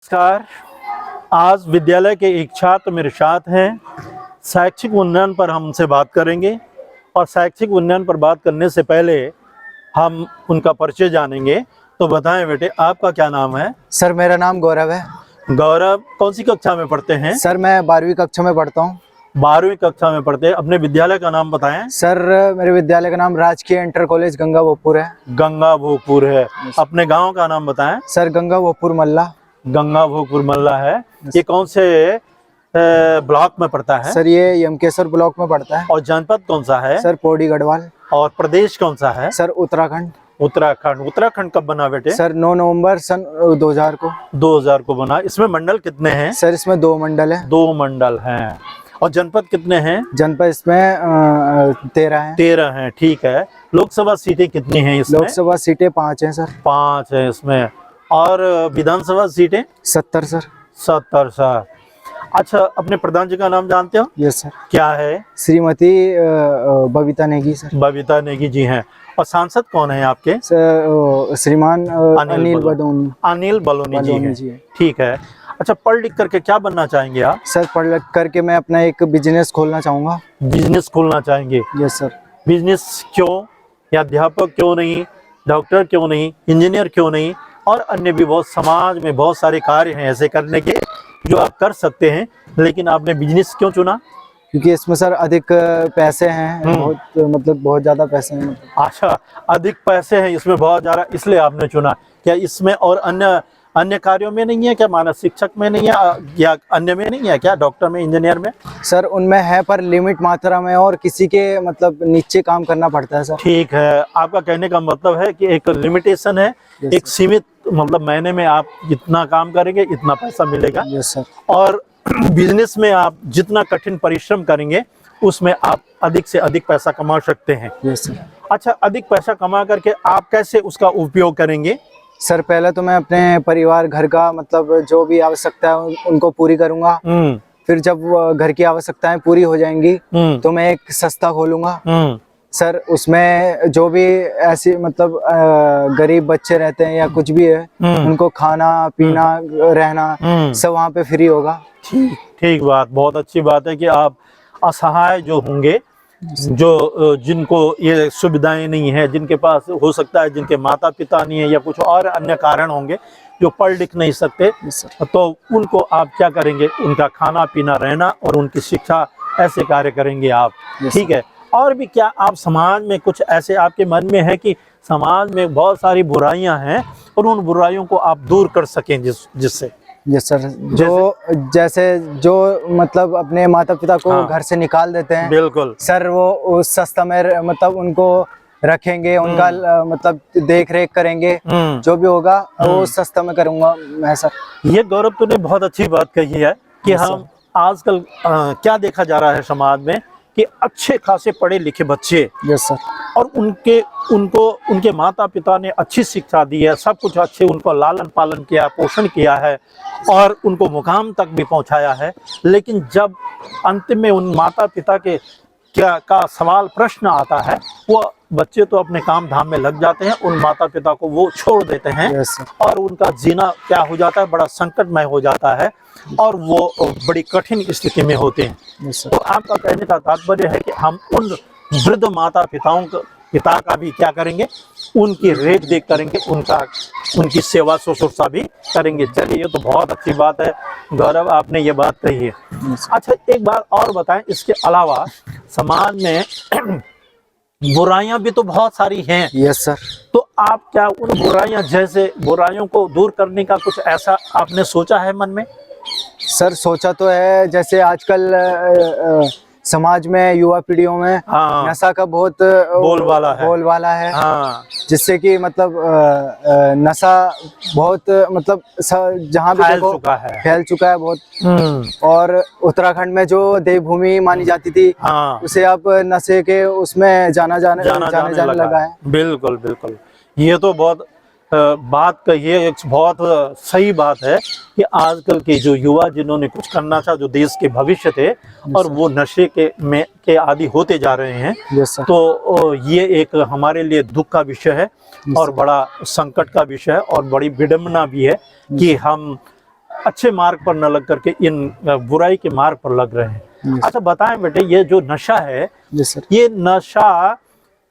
नमस्कार। आज विद्यालय के एक छात्र मेरे साथ हैं। शैक्षिक उन्नयन पर हम उनसे बात करेंगे और शैक्षिक उन्नयन पर बात करने से पहले हम उनका परिचय जानेंगे। तो बताएं बेटे, आपका क्या नाम है? सर मेरा नाम गौरव है। गौरव, कौन सी कक्षा में पढ़ते हैं? सर मैं 12वीं कक्षा में पढ़ता हूँ। 12वीं कक्षा में पढ़ते हैं। अपने विद्यालय का नाम बताएं। सर मेरे विद्यालय का नाम राजकीय इंटर कॉलेज गंगा भोजपुर है। गंगा भोजपुर है। अपने गांव का नाम बताएं। सर गंगा भोजपुर मल्ला। गंगा भोजपुर मल्ला है। ये कौन से ब्लॉक में पड़ता है? सर ये यमकेश्वर ब्लॉक में पड़ता है। और जनपद कौन सा है? सर पौड़ी गढ़वाल। और प्रदेश कौन सा है? सर उत्तराखंड। उत्तराखंड। उत्तराखंड कब बना बेटे? सर 9 नवंबर सन 2000 को। 2000 को बना। इसमें मंडल कितने हैं? सर इसमें 2 मंडल है। 2 मंडल हैं। और जनपद कितने हैं? जनपद इसमें 13 है। 13 हैं। ठीक है। लोकसभा सीटें कितनी हैं इसमें? लोकसभा सीटें 5 हैं सर। 5 है इसमें। और विधानसभा सीटें? 70 सर। 70 सर। अच्छा, अपने प्रधान जी का नाम जानते हो? Yes sir. क्या है? श्रीमती बबीता नेगी सर। बबीता नेगी जी हैं। और सांसद कौन है आपके? सर श्रीमान अनिल बलूनी। अनिल बलूनी जी हैं। ठीक है। अच्छा, पढ़ लिख करके क्या बनना चाहेंगे आप? सर पढ़ लिख करके मैं अपना एक बिजनेस खोलना चाहूँगा। बिजनेस खोलना चाहेंगे? Yes sir. बिजनेस क्यों? या अध्यापक क्यों नहीं? डॉक्टर क्यों नहीं? इंजीनियर क्यों नहीं? और अन्य भी बहुत समाज में बहुत सारे कार्य हैं ऐसे करने के जो आप कर सकते हैं, लेकिन आपने बिजनेस क्यों चुना? क्योंकि इसमें सर अधिक पैसे हैं। बहुत ज़्यादा पैसे हैं। अच्छा, अधिक पैसे हैं इसमें बहुत ज़्यादा, इसलिए आपने चुना। क्या इसमें और अन्य कार्यों में नहीं है क्या? मानव शिक्षक में नहीं है या अन्य में नहीं है क्या? डॉक्टर में, इंजीनियर में? सर उनमें है पर लिमिट मात्रा में, और किसी के नीचे काम करना पड़ता है सर। ठीक है। आपका कहने का मतलब है कि एक लिमिटेशन है, एक सीमित महीने में आप जितना काम करेंगे इतना पैसा मिलेगा। Yes sir. और बिजनेस में आप जितना कठिन परिश्रम करेंगे उसमें आप अधिक से अधिक पैसा कमा सकते हैं। Yes sir. अच्छा, अधिक पैसा कमा करके आप कैसे उसका उपयोग करेंगे? सर पहले तो मैं अपने परिवार घर का जो भी आवश्यकता है उनको पूरी करूंगा। फिर जब घर की आवश्यकताएं पूरी हो जाएंगी तो मैं एक संस्था खोलूंगा। सर उसमें जो भी ऐसी गरीब बच्चे रहते हैं या कुछ भी है उनको खाना पीना रहना सब वहाँ पे फ्री होगा। ठीक बात, बहुत अच्छी बात है कि आप असहाय जो होंगे, जो जिनको ये सुविधाएं नहीं है, जिनके पास हो सकता है जिनके माता पिता नहीं है या कुछ और अन्य कारण होंगे जो पढ़ लिख नहीं सकते, तो उनको आप क्या करेंगे? उनका खाना पीना रहना और उनकी शिक्षा, ऐसे कार्य करेंगे आप। ठीक है। और भी क्या आप समाज में कुछ ऐसे आपके मन में है कि समाज में बहुत सारी बुराइयां हैं और उन बुराइयों को आप दूर कर सकें जिससे? Yes sir. जैसे जो अपने माता पिता को घर से निकाल देते हैं, बिल्कुल सर, वो उस संस्था में उनको रखेंगे, उनका देख रेख करेंगे, जो भी होगा वो संस्था में करूंगा मैं सर। ये गौरव, तूने बहुत अच्छी बात कही है कि हम आजकल क्या देखा जा रहा है समाज में कि अच्छे खासे पढ़े लिखे बच्चे, यस सर, और उनके माता पिता ने अच्छी शिक्षा दी है, सब कुछ अच्छे, उनको लालन पालन किया, पोषण किया है और उनको मुकाम तक भी पहुंचाया है, लेकिन जब अंतिम में उन माता पिता के का सवाल प्रश्न आता है, वो बच्चे तो अपने काम धाम में लग जाते हैं, उन माता पिता को वो छोड़ देते हैं और उनका जीना क्या हो जाता है, बड़ा संकटमय हो जाता है और वो बड़ी कठिन स्थिति में होते हैं। तो आपका कहने का तात्पर्य है कि हम उन वृद्ध माता पिता का भी क्या करेंगे? उनकी रेख देख करेंगे, उनकी सेवा शुश्रूषा भी करेंगे। चलिए, ये तो बहुत अच्छी बात है गौरव, आपने ये बात कही है। अच्छा, एक बात और बताएं, इसके अलावा समाज में बुराइयां भी तो बहुत सारी हैं। Yes sir. तो आप क्या उन बुराइयों को दूर करने का कुछ ऐसा आपने सोचा है मन में? सर सोचा तो है, जैसे आजकल समाज में युवा पीढ़ियों में नशा का बहुत बोलबाला है। जिससे कि नशा बहुत जहाँ भी फैल चुका है बहुत। और उत्तराखंड में जो देवभूमि मानी जाती थी, उसे अब नशे के उसमें जाने लगा है। बिल्कुल बिल्कुल, ये तो बहुत बात कही है, एक बहुत सही बात है कि आजकल के जो युवा जिन्होंने कुछ करना था, जो देश के भविष्य थे, और वो नशे के आदी होते जा रहे हैं, तो ये एक हमारे लिए दुख का विषय है और बड़ा संकट का विषय है और बड़ी विडंबना भी है कि हम अच्छे मार्ग पर न लग करके इन बुराई के मार्ग पर लग रहे हैं। अच्छा बताएं बेटे, ये जो नशा है, ये नशा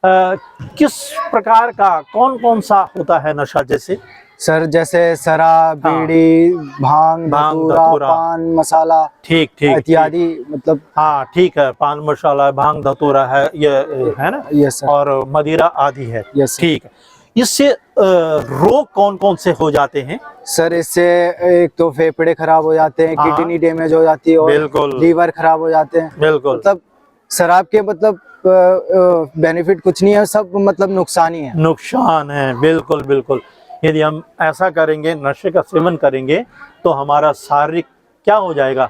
किस प्रकार का, कौन कौन सा होता है नशा? जैसे सर जैसे शराब, बीड़ी, भांग, धतूरा, पान मसाला, ठीक ठीक इत्यादि, मतलब हाँ ठीक है, पान मसाला, भांग धतूरा है, ये है ना, यस सर, और मदिरा आदि है, यस ठीक है। इससे रोग कौन कौन से हो जाते हैं? सर इससे एक तो फेफड़े खराब हो जाते हैं, किडनी डैमेज हो जाती है, और लीवर खराब हो जाते हैं। बिल्कुल, मतलब शराब के मतलब बेनिफिट कुछ नहीं है, सब मतलब नुकसान ही है, नुकसान है। बिल्कुल बिल्कुल, यदि हम ऐसा करेंगे, नशे का सेवन करेंगे, तो हमारा शारीरिक क्या हो जाएगा,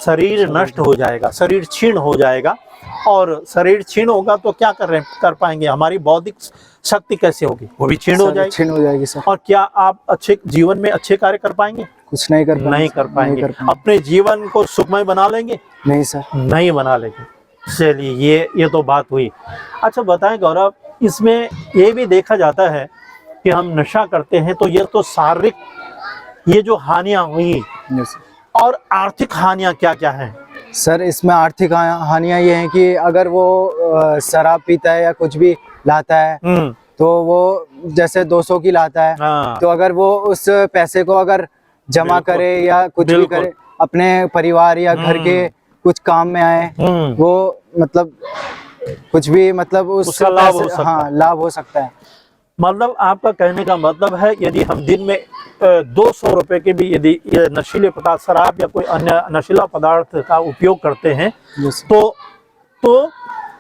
शरीर नष्ट हो जाएगा, शरीर क्षीण हो जाएगा, और शरीर क्षीण होगा तो क्या कर पाएंगे, हमारी बौद्धिक शक्ति कैसे होगी, वो भी क्षीण हो जाएगी सर। और क्या आप अच्छे जीवन में अच्छे कार्य कर पाएंगे? कुछ नहीं कर पाएंगे। अपने जीवन को सुखमय बना लेंगे? नहीं सर, नहीं बना लेंगे। चलिए, ये तो बात हुई। अच्छा बताएं गौरव, इसमें ये भी देखा जाता है कि हम नशा करते हैं तो ये तो शारीरिक, ये जो हानियां हुई, और आर्थिक हानियां क्या क्या हैं? सर इसमें आर्थिक हानियां ये हैं कि अगर वो शराब पीता है या कुछ भी लाता है, तो वो जैसे 200 की लाता है, तो अगर वो उस पैसे को अगर जमा करे या कुछ भी करे, अपने परिवार या घर के कुछ काम में आए, वो मतलब कुछ भी, मतलब उसका लाभ हो सकता है। मतलब आपका कहने का मतलब है, यदि हम दिन में 200 रुपए के भी यदि नशीले पदार्थ, शराब या कोई अन्य नशीला पदार्थ का उपयोग करते हैं, तो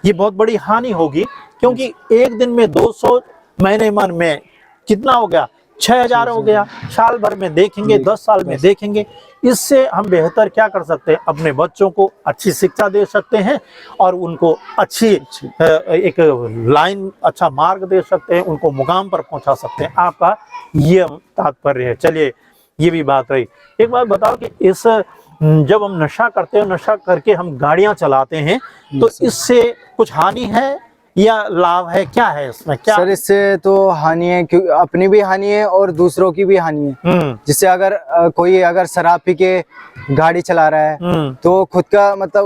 ये बहुत बड़ी हानि होगी, क्योंकि एक दिन में 200, महीने मन में कितना हो गया, 6000 हो गया, साल भर में देखेंगे, 10 साल में देखेंगे। इससे हम बेहतर क्या कर सकते हैं, अपने बच्चों को अच्छी शिक्षा दे सकते हैं, और उनको अच्छी एक लाइन, अच्छा मार्ग दे सकते हैं, उनको मुकाम पर पहुंचा सकते हैं। आपका ये तात्पर्य है। चलिए, ये भी बात रही। एक बात बताओ कि इस, जब हम नशा करते हैं, नशा करके हम गाड़ियां चलाते हैं, तो इससे कुछ हानि है या लाभ है, क्या है इसमें? क्या सर, इससे तो हानि है, क्योंकि अपनी भी हानि है और दूसरों की भी हानि है। जिससे अगर कोई अगर शराब पी के गाड़ी चला रहा है, तो खुद का मतलब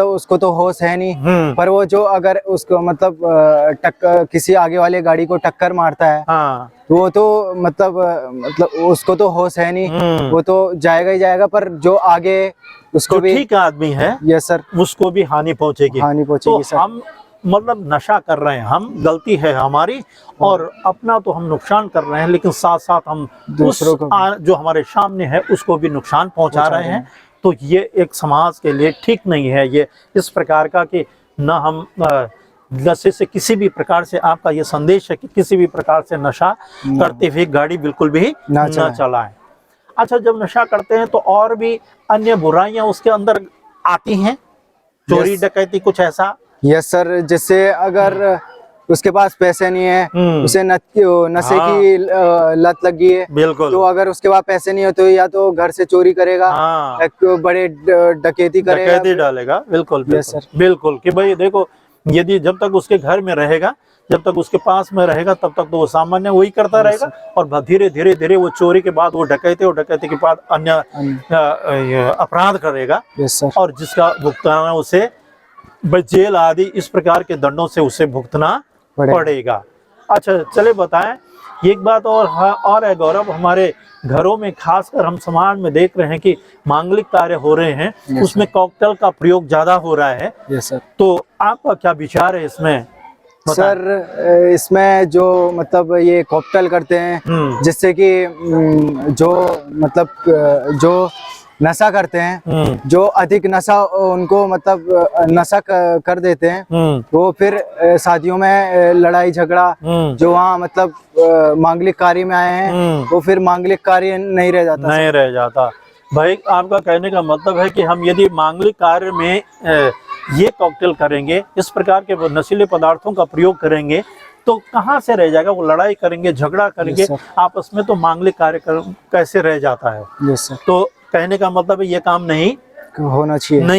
उसको तो होश है नहीं, पर वो जो अगर उसको मतलब किसी आगे वाले गाड़ी को टक्कर मारता है, वो तो मतलब उसको तो होश है नहीं, वो तो जाएगा ही जाएगा, पर जो आगे उसको भी ठीक आदमी है, यस सर, उसको भी हानि पहुंचेगी सर। हम मतलब नशा कर रहे हैं, हम, गलती है हमारी, और अपना तो हम नुकसान कर रहे हैं, लेकिन साथ साथ हम दूसरों को, जो हमारे सामने है, उसको भी नुकसान पहुंचा रहे हैं। तो ये एक समाज के लिए ठीक नहीं है, ये इस प्रकार का कि न हम नशे से किसी भी प्रकार से, आपका ये संदेश है कि किसी भी प्रकार से नशा करते हुए गाड़ी बिल्कुल भी न चलाएं। अच्छा, जब नशा करते हैं तो और भी अन्य बुराइयां उसके अंदर आती हैं, चोरी डकैती, कुछ ऐसा? यस सर, जैसे अगर उसके पास पैसे नहीं है, उसे नशे की लत लगी है, बिल्कुल, तो अगर उसके पास पैसे नहीं हो तो या तो घर से चोरी करेगा, एक बड़े डकैती डालेगा। बिल्कुल सर, बिल्कुल, कि भाई देखो, यदि जब तक उसके घर में रहेगा, जब तक उसके पास में रहेगा, तब तक तो वो सामान्य वही करता रहेगा, और धीरे धीरे धीरे वो चोरी के बाद वो डकैती, और डकैती के बाद अन्य अपराध करेगा, और जिसका भुगतान उसे जेल आदि इस प्रकार के दंडों से उसे भुगतना पड़ेगा। अच्छा, चले बताएं, एक बात और है गौरव, हमारे घरों में खासकर हम समाज में देख रहे हैं कि मांगलिक कार्य हो रहे हैं, उसमें कॉकटेल का प्रयोग ज्यादा हो रहा है। तो आपका क्या विचार है इसमें? सर इसमें जो मतलब ये कॉकटेल करते हैं, जिससे कि जो मतलब जो नशा करते हैं, जो अधिक नशा उनको मतलब नशा कर देते हैं, वो फिर शादियों में लड़ाई झगड़ा, जो वहाँ मतलब मांगलिक कार्य में आए हैं, वो फिर मांगलिक कार्य नहीं रह जाता। भाई, आपका कहने का मतलब है कि हम यदि मांगलिक कार्य में ये कॉकटेल करेंगे, इस प्रकार के नशीले पदार्थों का प्रयोग करेंगे, तो कहाँ से रह जाएगा? वो लड़ाई करेंगे, झगड़ा करेंगे आपस में, तो मांगलिक कार्य कैसे रह जाता है? तो कहने का मतलब है ये काम नहीं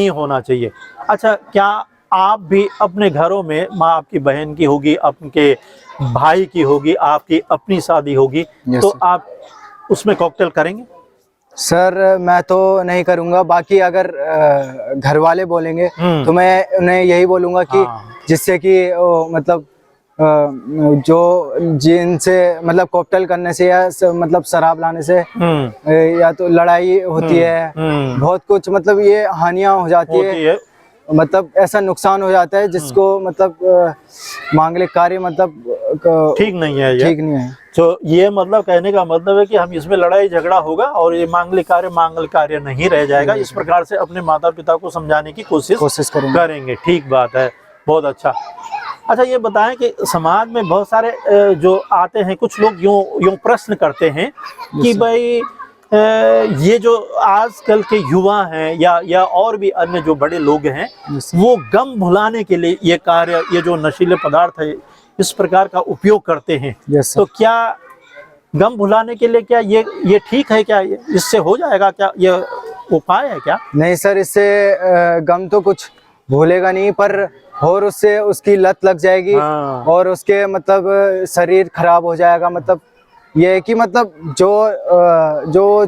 होना चाहिए। अच्छा, क्या आप भी अपने घरों में, माँ आपकी बहन की होगी, आपके भाई की होगी, आपकी अपनी शादी होगी, तो आप उसमें कॉकटेल करेंगे? सर मैं तो नहीं करूंगा, बाकी अगर घर वाले बोलेंगे तो मैं उन्हें यही बोलूंगा कि जिससे कि मतलब जो जिनसे मतलब कॉकटेल करने से या मतलब शराब लाने से या तो लड़ाई होती है, बहुत कुछ मतलब ये हानियां हो जाती है, मतलब ऐसा नुकसान हो जाता है जिसको मतलब मांगलिक कार्य मतलब ठीक नहीं है, ठीक नहीं है। तो ये मतलब कहने का मतलब है कि हम इसमें लड़ाई झगड़ा होगा और ये मांगलिक कार्य नहीं रह जाएगा। इस प्रकार से अपने माता पिता को समझाने की कोशिश करेंगे। ठीक बात है, बहुत अच्छा। अच्छा ये बताएं कि समाज में बहुत सारे जो आते हैं, कुछ लोग यूं प्रश्न करते हैं कि भाई ये जो आजकल के युवा हैं या और भी अन्य जो बड़े लोग हैं, वो गम भुलाने के लिए ये जो नशीले पदार्थ है इस प्रकार का उपयोग करते हैं। तो क्या गम भुलाने के लिए क्या ये ठीक है? क्या इससे हो जाएगा? क्या ये उपाय है क्या? नहीं सर, इससे गम तो कुछ भूलेगा नहीं, पर और उससे उसकी लत लग जाएगी और उसके मतलब शरीर खराब हो जाएगा। मतलब ये है कि मतलब जो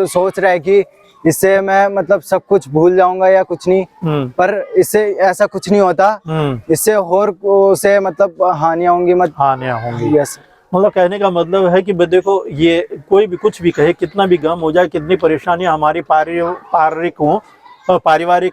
सोच रहा है कि इससे मैं मतलब सब कुछ भूल जाऊंगा या कुछ नहीं, पर इससे ऐसा कुछ नहीं होता। इससे और उसे मतलब हानियां होंगी। यस, मतलब कहने का मतलब है कि देखो, ये कोई भी कुछ भी कहे, कितना भी गम हो जाए, कितनी परेशानियां हमारी पारिवारिक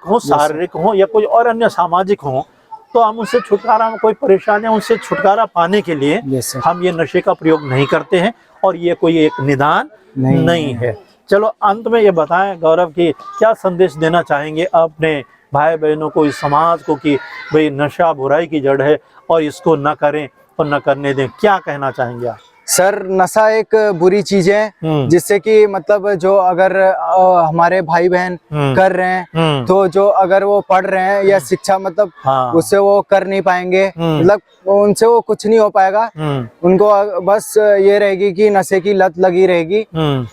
हो, शारीरिक हो या कोई और अन्य सामाजिक हो, तो हम उससे छुटकारा, कोई परेशानियां उनसे छुटकारा पाने के लिए हम ये नशे का प्रयोग नहीं करते हैं और ये कोई एक निदान नहीं है। चलो अंत में ये बताएं गौरव की क्या संदेश देना चाहेंगे अपने भाई बहनों को, इस समाज को, कि भाई नशा बुराई की जड़ है और इसको न करें और न करने दें, क्या कहना चाहेंगे आप? सर नशा एक बुरी चीज है जिससे कि मतलब जो अगर हमारे भाई बहन कर रहे हैं तो जो अगर वो पढ़ रहे हैं या शिक्षा मतलब उससे वो कर नहीं पाएंगे, मतलब उनसे वो कुछ नहीं हो पाएगा। उनको बस ये रहेगी कि नशे की लत लगी रहेगी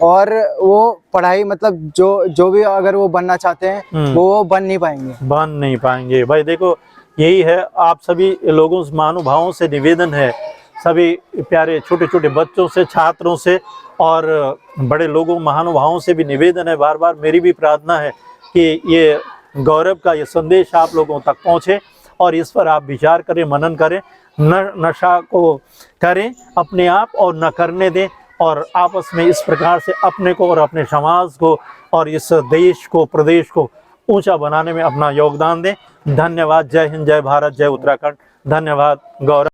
और वो पढ़ाई मतलब जो भी अगर वो बनना चाहते हैं वो बन नहीं पाएंगे। भाई देखो, यही है, आप सभी लोगों महानुभावों से निवेदन है, सभी प्यारे छोटे छोटे बच्चों से, छात्रों से और बड़े लोगों महानुभावों से भी निवेदन है, बार बार मेरी भी प्रार्थना है कि ये गौरव का ये संदेश आप लोगों तक पहुँचे और इस पर आप विचार करें, मनन करें, नशा को करें अपने आप और न करने दें, और आपस में इस प्रकार से अपने को और अपने समाज को और इस देश को, प्रदेश को ऊंचा बनाने में अपना योगदान दें। धन्यवाद। जय हिंद, जय भारत, जय उत्तराखंड। धन्यवाद गौरव।